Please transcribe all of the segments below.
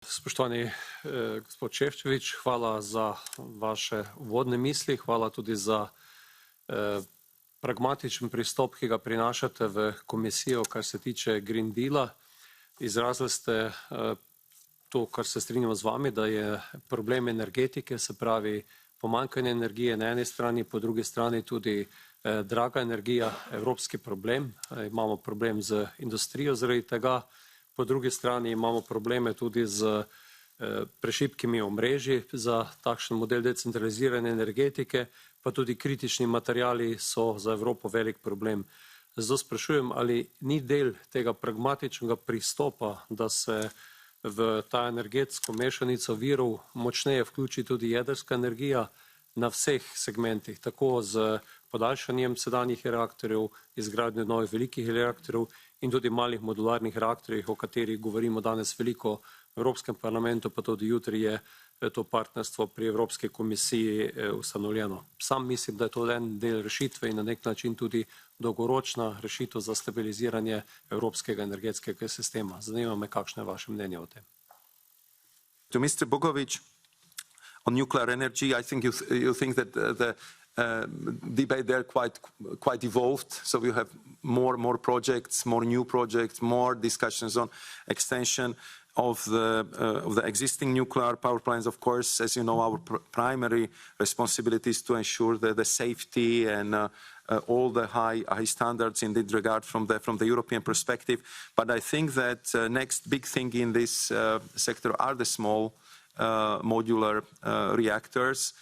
Spoštovani gospod Šefčovič, hvala za vaše uvodne misli, hvala tudi za pragmatičen pristop, ki ga prinašate v komisijo, kar se tiče Green Deala. Izrazili ste to, kar se strinjamo z vami, da je problem energetike, se pravi pomanjkanje energije na eni strani, po drugi strani tudi draga energija, evropski problem. Imamo problem z industrijo zaradi tega, po drugi strani imamo probleme tudi z prešibkimi omrežji za takšen model decentralizirane energetike, pa tudi kritični materiali so za Evropo velik problem. Zato sprašujem, ali ni del tega pragmatičnega pristopa, da se v ta energetsko mešanico virov močneje vključi tudi jedrska energija na vseh segmentih, tako z podaljšanjem sedanjih reaktorjev, izgradnjo novih velikih reaktorjev in tudi malih modularnih reaktorjih, o katerih govorimo danes veliko v Evropskem parlamentu, pa tudi jutri je to partnerstvo pri Evropski komisiji ustanovljeno. Sam mislim, da je to en del rešitve in na nek način tudi dolgoročna rešitev za stabiliziranje evropskega energetskega sistema. Zanima me, kakšno je vaše mnenje o tem. To Mr. Bogovič, on nuclear energy, I think you think that the debate there quite evolved. So we have more projects, more new projects, more discussions on extension of the existing nuclear power plants. Of course, as you know, our primary responsibility is to ensure that the safety and all the high standards in that regard from the European perspective. But I think that next big thing in this sector are the small modular reactors.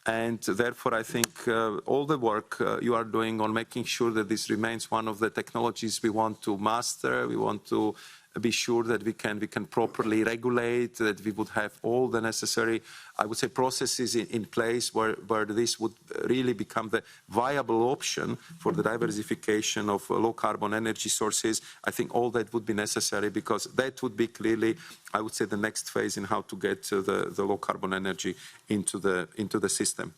And therefore, I think all the work you are doing on making sure that this remains one of the technologies we want to master, we want to be sure that we can properly regulate, that we would have all the necessary, I would say, processes in place where this would really become the viable option for the diversification of low-carbon energy sources. I think all that would be necessary because that would be clearly, I would say, the next phase in how to get the low-carbon energy into the system.